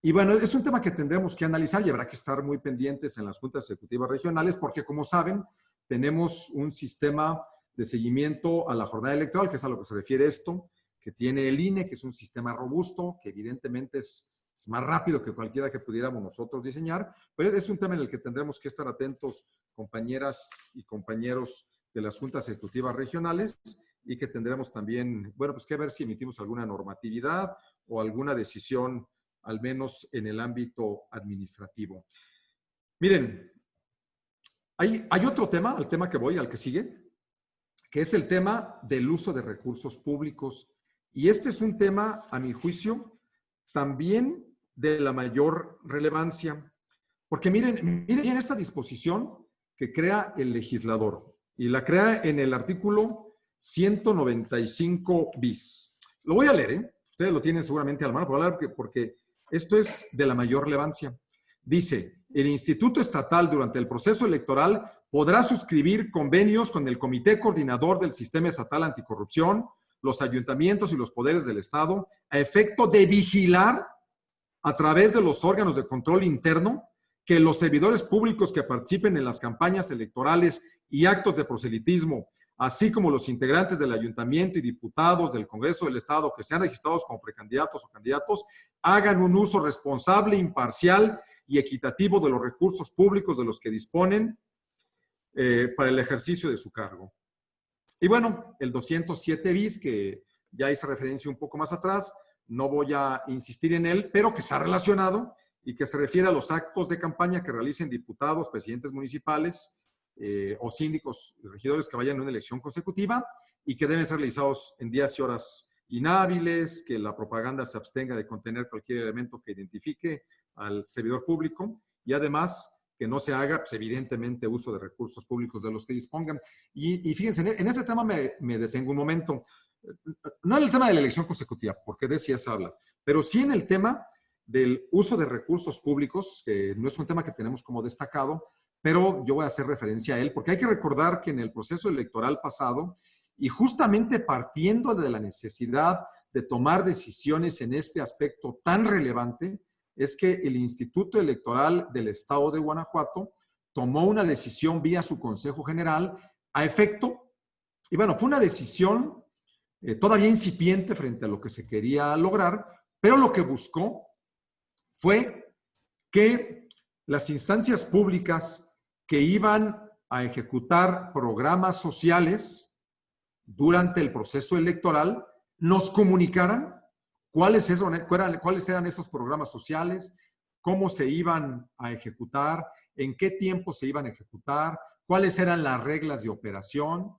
Y bueno, es un tema que tendremos que analizar y habrá que estar muy pendientes en las juntas ejecutivas regionales porque, como saben, tenemos un sistema de seguimiento a la jornada electoral, que es a lo que se refiere esto, que tiene el INE, que es un sistema robusto, que evidentemente es más rápido que cualquiera que pudiéramos nosotros diseñar, pero es un tema en el que tendremos que estar atentos, compañeras y compañeros de las juntas ejecutivas regionales, y que tendremos también, bueno, pues que ver si emitimos alguna normatividad o alguna decisión, al menos en el ámbito administrativo. Miren, hay otro tema, al tema que voy, al que sigue, que es el tema del uso de recursos públicos. Y este es un tema, a mi juicio, también de la mayor relevancia. Porque miren bien esta disposición que crea el legislador. Y la crea en el artículo 195 bis. Lo voy a leer, ¿eh? Ustedes lo tienen seguramente a la mano, porque esto es de la mayor relevancia. Dice, el Instituto Estatal durante el proceso electoral podrá suscribir convenios con el Comité Coordinador del Sistema Estatal Anticorrupción, los ayuntamientos y los poderes del Estado, a efecto de vigilar a través de los órganos de control interno que los servidores públicos que participen en las campañas electorales y actos de proselitismo, así como los integrantes del ayuntamiento y diputados del Congreso del Estado que sean registrados como precandidatos o candidatos, hagan un uso responsable, imparcial y equitativo de los recursos públicos de los que disponen para el ejercicio de su cargo. Y bueno, el 207 bis, que ya hice referencia un poco más atrás, no voy a insistir en él, pero que está relacionado y que se refiere a los actos de campaña que realicen diputados, presidentes municipales o síndicos y regidores que vayan a una elección consecutiva y que deben ser realizados en días y horas inhábiles, que la propaganda se abstenga de contener cualquier elemento que identifique al servidor público y además que no se haga, pues, evidentemente, uso de recursos públicos de los que dispongan. Y fíjense, en este tema me detengo un momento. No en el tema de la elección consecutiva, porque de eso ya se habla, pero sí en el tema del uso de recursos públicos, que no es un tema que tenemos como destacado, pero yo voy a hacer referencia a él, porque hay que recordar que en el proceso electoral pasado, y justamente partiendo de la necesidad de tomar decisiones en este aspecto tan relevante, es que el Instituto Electoral del Estado de Guanajuato tomó una decisión vía su Consejo General a efecto, y bueno, fue una decisión todavía incipiente frente a lo que se quería lograr, pero lo que buscó fue que las instancias públicas que iban a ejecutar programas sociales durante el proceso electoral nos comunicaran cuáles eran esos programas sociales, cómo se iban a ejecutar, en qué tiempo se iban a ejecutar, cuáles eran las reglas de operación,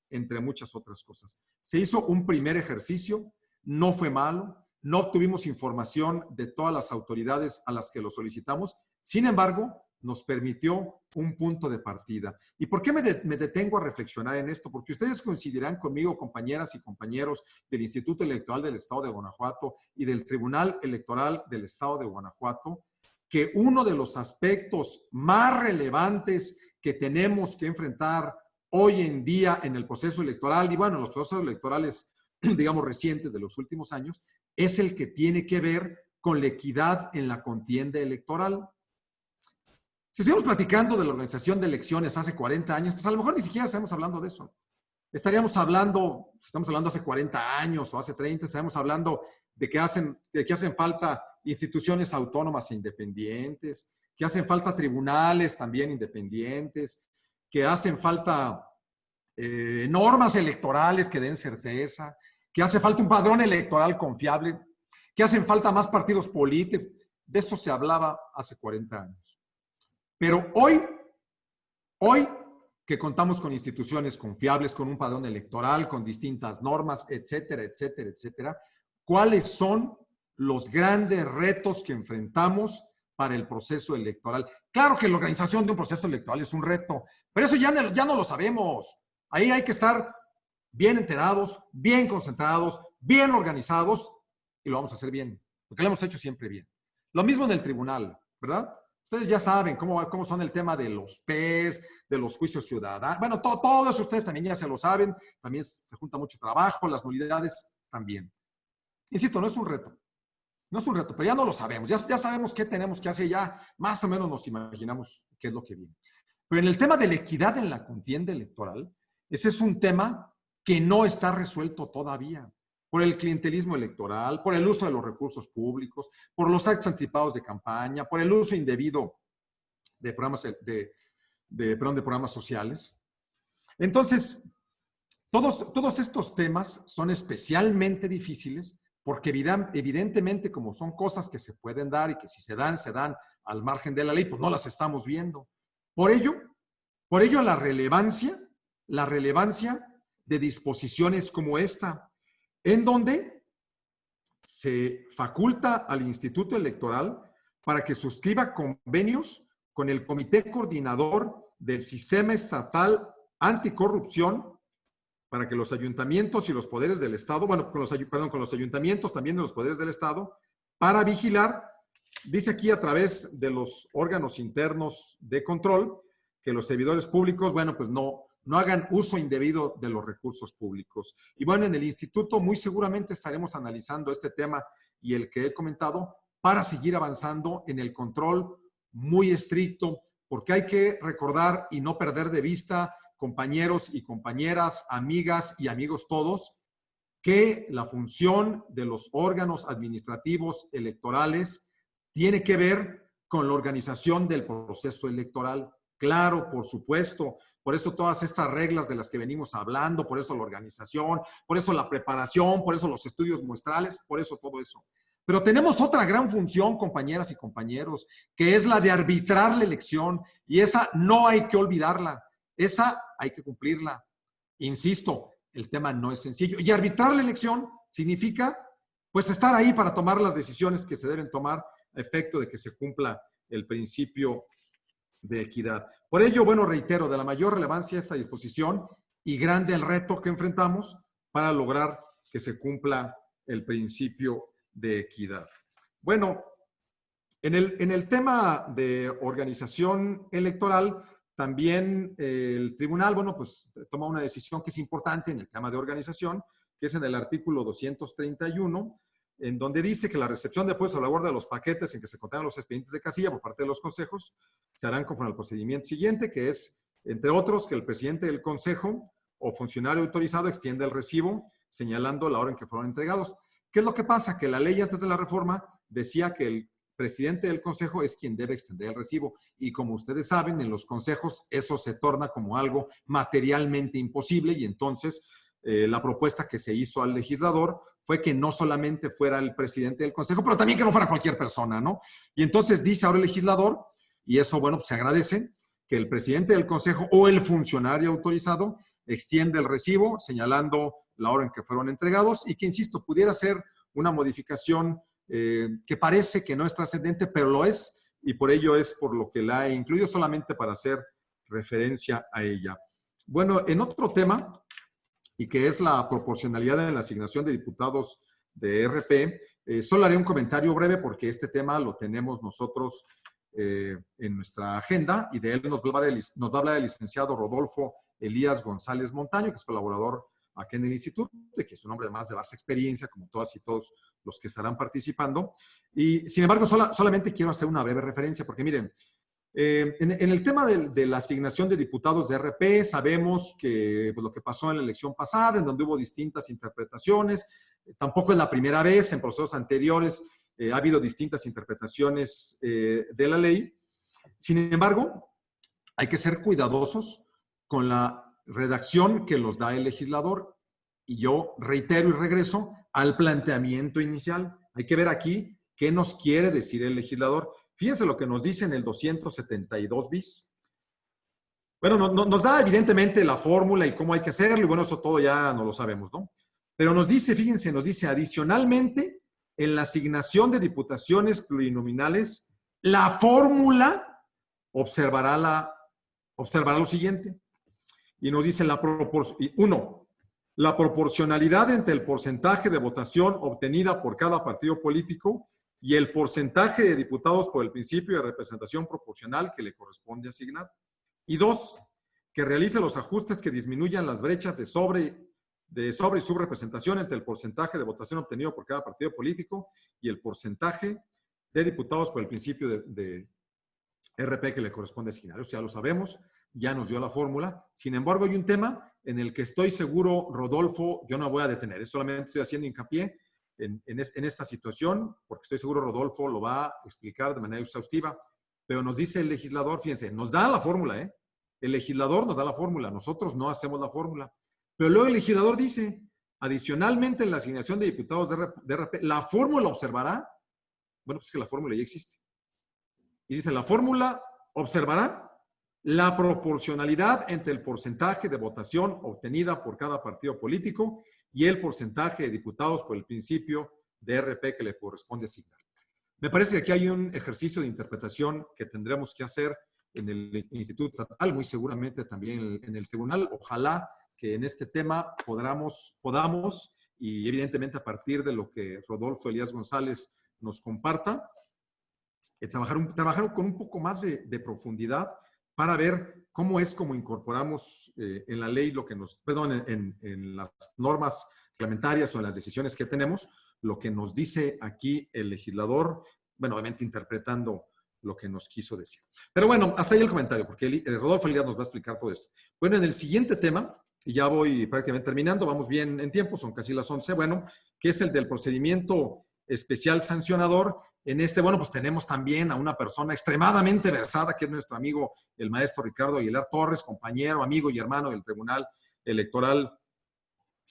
entre muchas otras cosas. Se hizo un primer ejercicio, no fue malo, no obtuvimos información de todas las autoridades a las que lo solicitamos, sin embargo, nos permitió un punto de partida. ¿Y por qué me detengo a reflexionar en esto? Porque ustedes coincidirán conmigo, compañeras y compañeros del Instituto Electoral del Estado de Guanajuato y del Tribunal Electoral del Estado de Guanajuato, que uno de los aspectos más relevantes que tenemos que enfrentar hoy en día en el proceso electoral, y bueno, en los procesos electorales, digamos, recientes de los últimos años, es el que tiene que ver con la equidad en la contienda electoral. Si estuviéramos platicando de la organización de elecciones hace 40 años, pues a lo mejor ni siquiera estamos hablando de eso. Estaríamos hablando, si estamos hablando hace 40 años o hace 30, estaríamos hablando de que hacen falta instituciones autónomas e independientes, que hacen falta tribunales también independientes, que hacen falta normas electorales que den certeza, que hace falta un padrón electoral confiable, que hacen falta más partidos políticos. De eso se hablaba hace 40 años. Pero hoy que contamos con instituciones confiables, con un padrón electoral, con distintas normas, etcétera, etcétera, etcétera, ¿cuáles son los grandes retos que enfrentamos para el proceso electoral? Claro que la organización de un proceso electoral es un reto, pero eso ya no lo sabemos. Ahí hay que estar bien enterados, bien concentrados, bien organizados, y lo vamos a hacer bien, porque lo hemos hecho siempre bien. Lo mismo en el tribunal, ¿verdad? Ustedes ya saben cómo son el tema de los PES, de los juicios ciudadanos. Bueno, todo eso ustedes también ya se lo saben. También se junta mucho trabajo, las nulidades también. Insisto, no es un reto. No es un reto, pero ya no lo sabemos. Ya sabemos qué tenemos que hacer. Ya más o menos nos imaginamos qué es lo que viene. Pero en el tema de la equidad en la contienda electoral, ese es un tema que no está resuelto todavía. Por el clientelismo electoral, por el uso de los recursos públicos, por los actos anticipados de campaña, por el uso indebido de programas sociales. Entonces, todos estos temas son especialmente difíciles porque evidentemente como son cosas que se pueden dar y que si se dan al margen de la ley, pues no las estamos viendo. Por ello la relevancia de disposiciones como esta, en donde se faculta al Instituto Electoral para que suscriba convenios con el Comité Coordinador del Sistema Estatal Anticorrupción para que los ayuntamientos y los poderes del Estado, con los ayuntamientos también de los poderes del Estado, para vigilar dice aquí a través de los órganos internos de control que los servidores públicos, bueno, pues no hagan uso indebido de los recursos públicos. Y bueno, en el instituto muy seguramente estaremos analizando este tema y el que he comentado para seguir avanzando en el control muy estricto, porque hay que recordar y no perder de vista, compañeros y compañeras, amigas y amigos todos, que la función de los órganos administrativos electorales tiene que ver con la organización del proceso electoral. Claro, por supuesto. Por eso todas estas reglas de las que venimos hablando, por eso la organización, por eso la preparación, por eso los estudios muestrales, por eso todo eso. Pero tenemos otra gran función, compañeras y compañeros, que es la de arbitrar la elección, y esa no hay que olvidarla, esa hay que cumplirla. Insisto, el tema no es sencillo. Y arbitrar la elección significa, pues, estar ahí para tomar las decisiones que se deben tomar a efecto de que se cumpla el principio de equidad. Por ello, bueno, reitero, de la mayor relevancia esta disposición y grande el reto que enfrentamos para lograr que se cumpla el principio de equidad. Bueno, en el tema de organización electoral, también el tribunal, bueno, pues toma una decisión que es importante en el tema de organización, que es en el artículo 231, en donde dice que la recepción de apoyos a la guarda de los paquetes en que se contengan los expedientes de casilla por parte de los consejos se harán conforme al procedimiento siguiente, que es, entre otros, que el presidente del consejo o funcionario autorizado extienda el recibo señalando la hora en que fueron entregados. ¿Qué es lo que pasa? Que la ley antes de la reforma decía que el presidente del consejo es quien debe extender el recibo. Y como ustedes saben, en los consejos eso se torna como algo materialmente imposible, y entonces la propuesta que se hizo al legislador fue que no solamente fuera el presidente del consejo, pero también que no fuera cualquier persona, ¿no? Y entonces dice ahora el legislador, y eso, bueno, pues se agradece, que el presidente del consejo o el funcionario autorizado extiende el recibo señalando la hora en que fueron entregados, y que, insisto, pudiera ser una modificación que parece que no es trascendente, pero lo es, y por ello es por lo que la he incluido, solamente para hacer referencia a ella. Bueno, en otro tema, y que es la proporcionalidad en la asignación de diputados de RP, solo haré un comentario breve porque este tema lo tenemos nosotros en nuestra agenda, y de él nos va a hablar el licenciado Rodolfo Elías González Montaño, que es colaborador aquí en el instituto, que es un hombre además de vasta experiencia, como todas y todos los que estarán participando. Y sin embargo, solamente quiero hacer una breve referencia, porque miren, en el tema de la asignación de diputados de RP, sabemos que pues, lo que pasó en la elección pasada, en donde hubo distintas interpretaciones, tampoco es la primera vez, en procesos anteriores ha habido distintas interpretaciones de la ley. Sin embargo, hay que ser cuidadosos con la redacción que los da el legislador, y yo reitero y regreso al planteamiento inicial. Hay que ver aquí qué nos quiere decir el legislador. Fíjense lo que nos dice en el 272 bis. Bueno, nos da evidentemente la fórmula y cómo hay que hacerlo, y bueno, eso todo ya no lo sabemos, ¿no? Pero nos dice, fíjense, nos dice adicionalmente, en la asignación de diputaciones plurinominales, la fórmula observará lo siguiente. Y nos dice la proporcionalidad entre el porcentaje de votación obtenida por cada partido político y el porcentaje de diputados por el principio de representación proporcional que le corresponde asignar. Y 2, que realice los ajustes que disminuyan las brechas de sobre y subrepresentación entre el porcentaje de votación obtenido por cada partido político y el porcentaje de diputados por el principio de RP que le corresponde asignar. Eso ya lo sabemos, ya nos dio la fórmula. Sin embargo, hay un tema en el que estoy seguro, Rodolfo, yo no voy a detener, solamente estoy haciendo hincapié en esta situación, porque estoy seguro Rodolfo lo va a explicar de manera exhaustiva, pero nos dice el legislador, fíjense, nos da la fórmula, ¿eh? El legislador nos da la fórmula, nosotros no hacemos la fórmula. Pero luego el legislador dice, adicionalmente en la asignación de diputados de RP, la fórmula observará, bueno, pues es que la fórmula ya existe. Y dice, la fórmula observará la proporcionalidad entre el porcentaje de votación obtenida por cada partido político y el porcentaje de diputados por el principio de RP que le corresponde asignar. Me parece que aquí hay un ejercicio de interpretación que tendremos que hacer en el Instituto Estatal, muy seguramente también en el tribunal. Ojalá que en este tema podamos, y evidentemente a partir de lo que Rodolfo Elías González nos comparta, trabajar con un poco más de profundidad para ver cómo es como incorporamos en la ley lo que nos, perdón, en las normas reglamentarias o en las decisiones que tenemos, lo que nos dice aquí el legislador, bueno, obviamente interpretando lo que nos quiso decir. Pero bueno, hasta ahí el comentario, porque Rodolfo Elías nos va a explicar todo esto. Bueno, en el siguiente tema, y ya voy prácticamente terminando, vamos bien en tiempo, son casi las 11, bueno, que es el del procedimiento especial sancionador. En este, bueno, pues tenemos también a una persona extremadamente versada, que es nuestro amigo, el maestro Ricardo Aguilar Torres, compañero, amigo y hermano del Tribunal Electoral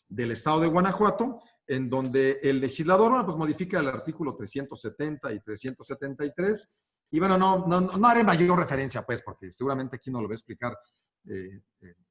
del Estado de Guanajuato, en donde el legislador, bueno, pues modifica el artículo 370 y 373. Y bueno, no haré mayor referencia, pues, porque seguramente aquí no lo va a explicar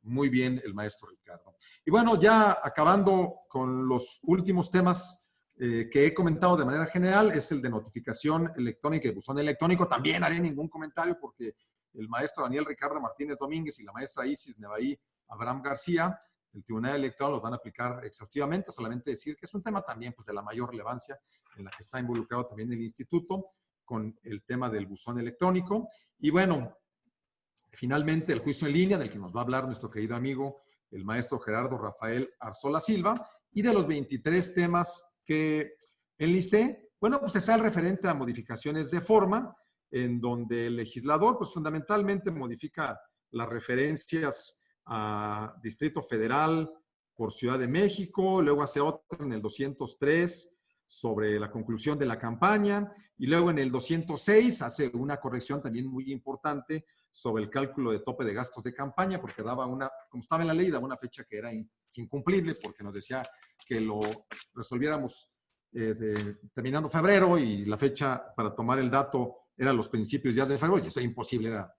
muy bien el maestro Ricardo. Y bueno, ya acabando con los últimos temas que he comentado de manera general, es el de notificación electrónica y buzón electrónico. También haré ningún comentario porque el maestro Daniel Ricardo Martínez Domínguez y la maestra Isis Nevaí Abraham García, el Tribunal Electoral, los van a aplicar exhaustivamente. Solamente decir que es un tema también pues, de la mayor relevancia en la que está involucrado también el instituto con el tema del buzón electrónico. Y bueno, finalmente el juicio en línea del que nos va a hablar nuestro querido amigo, el maestro Gerardo Rafael Arzola Silva, y de los 23 temas que enlisté, bueno, pues está el referente a modificaciones de forma, en donde el legislador, pues fundamentalmente modifica las referencias a Distrito Federal por Ciudad de México, luego hace otro en el 203 sobre la conclusión de la campaña, y luego en el 206 hace una corrección también muy importante sobre el cálculo de tope de gastos de campaña, porque daba una, como estaba en la ley, daba una fecha que era incumplible, porque nos decía que lo resolviéramos terminando febrero, y la fecha para tomar el dato era los principios días de febrero, y eso era imposible, era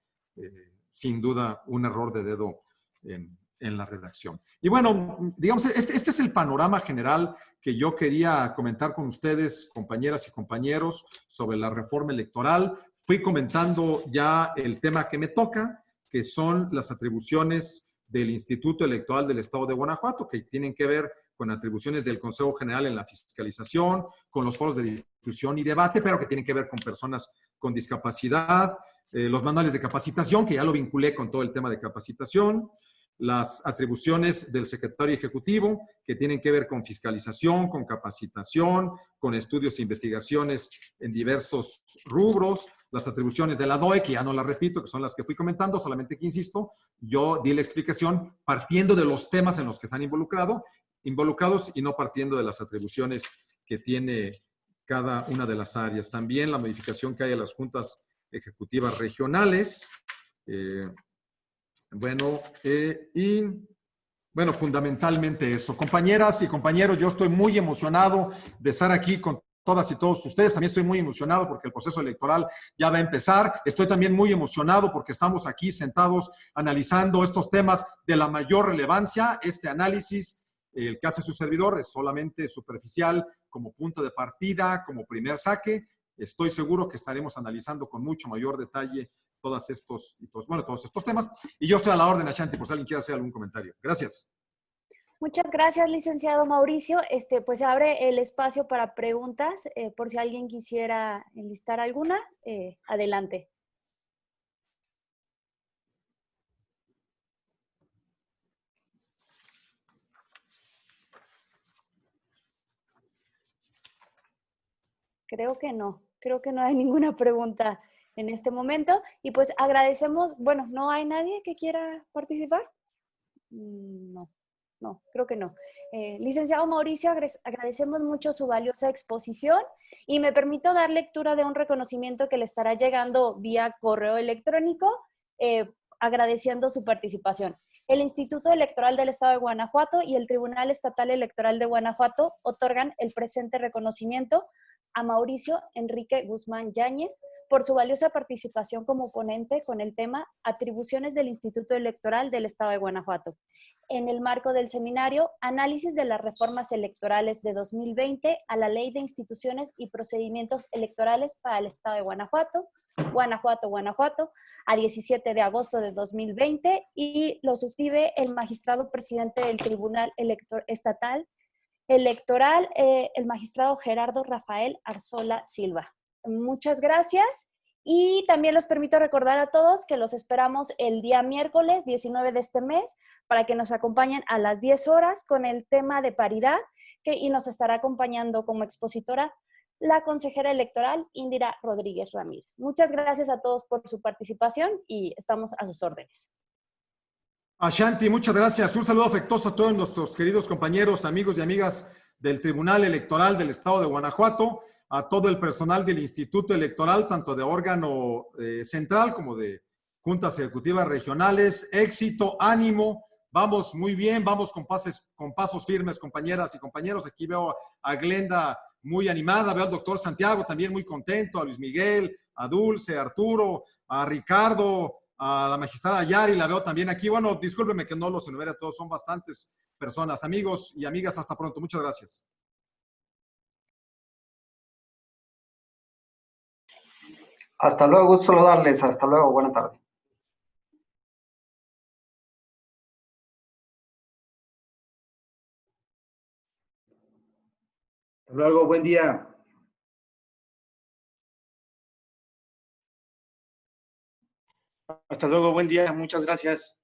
sin duda un error de dedo en la redacción. Y bueno, digamos, este es el panorama general que yo quería comentar con ustedes, compañeras y compañeros, sobre la reforma electoral. Fui comentando ya el tema que me toca, que son las atribuciones del Instituto Electoral del Estado de Guanajuato, que tienen que ver con atribuciones del Consejo General en la fiscalización, con los foros de discusión y debate, pero que tienen que ver con personas con discapacidad, los manuales de capacitación, que ya lo vinculé con todo el tema de capacitación, las atribuciones del secretario ejecutivo, que tienen que ver con fiscalización, con capacitación, con estudios e investigaciones en diversos rubros, las atribuciones de la DOE, que ya no las repito, que son las que fui comentando, solamente que insisto, yo di la explicación partiendo de los temas en los que están involucrados y no partiendo de las atribuciones que tiene cada una de las áreas. También la modificación que hay a las juntas ejecutivas regionales, bueno, fundamentalmente eso. Compañeras y compañeros, yo estoy muy emocionado de estar aquí con todas y todos ustedes. También estoy muy emocionado porque el proceso electoral ya va a empezar. Estoy también muy emocionado porque estamos aquí sentados analizando estos temas de la mayor relevancia. Este análisis, el que hace su servidor, es solamente superficial como punto de partida, como primer saque. Estoy seguro que estaremos analizando con mucho mayor detalle todos estos temas. Y yo estoy a la orden, Ashanti, por si alguien quiere hacer algún comentario. Gracias. Muchas gracias, licenciado Mauricio. Pues abre el espacio para preguntas, por si alguien quisiera enlistar alguna, adelante. Creo que no hay ninguna pregunta en este momento. Y pues agradecemos, bueno, ¿no hay nadie que quiera participar? No, creo que no. Licenciado Mauricio, agradecemos mucho su valiosa exposición y me permito dar lectura de un reconocimiento que le estará llegando vía correo electrónico, agradeciendo su participación. El Instituto Electoral del Estado de Guanajuato y el Tribunal Estatal Electoral de Guanajuato otorgan el presente reconocimiento a Mauricio Enrique Guzmán Yáñez por su valiosa participación como ponente con el tema Atribuciones del Instituto Electoral del Estado de Guanajuato, en el marco del seminario Análisis de las reformas electorales de 2020 a la Ley de Instituciones y Procedimientos Electorales para el Estado de Guanajuato, Guanajuato, a 17 de agosto de 2020, y lo suscribe el magistrado presidente del Tribunal Estatal Electoral, el magistrado Gerardo Rafael Arzola Silva. Muchas gracias Y también les permito recordar a todos que los esperamos el día miércoles 19 de este mes para que nos acompañen a las 10 horas con el tema de paridad y nos estará acompañando como expositora la consejera electoral Indira Rodríguez Ramírez. Muchas gracias a todos por su participación y estamos a sus órdenes. Ashanti, muchas gracias. Un saludo afectuoso a todos nuestros queridos compañeros, amigos y amigas del Tribunal Electoral del Estado de Guanajuato, a todo el personal del Instituto Electoral, tanto de órgano central como de juntas ejecutivas regionales. Éxito, ánimo, vamos muy bien, vamos con pasos firmes, compañeras y compañeros. Aquí veo a Glenda muy animada, veo al doctor Santiago también muy contento, a Luis Miguel, a Dulce, a Arturo, a Ricardo, a la magistrada Yari, la veo también aquí. Bueno, discúlpenme que no los enumere a todos, son bastantes personas. Amigos y amigas, hasta pronto. Muchas gracias. Hasta luego, gusto saludarles. Hasta luego, buena tarde. Hasta luego, buen día. Hasta luego, buen día, muchas gracias.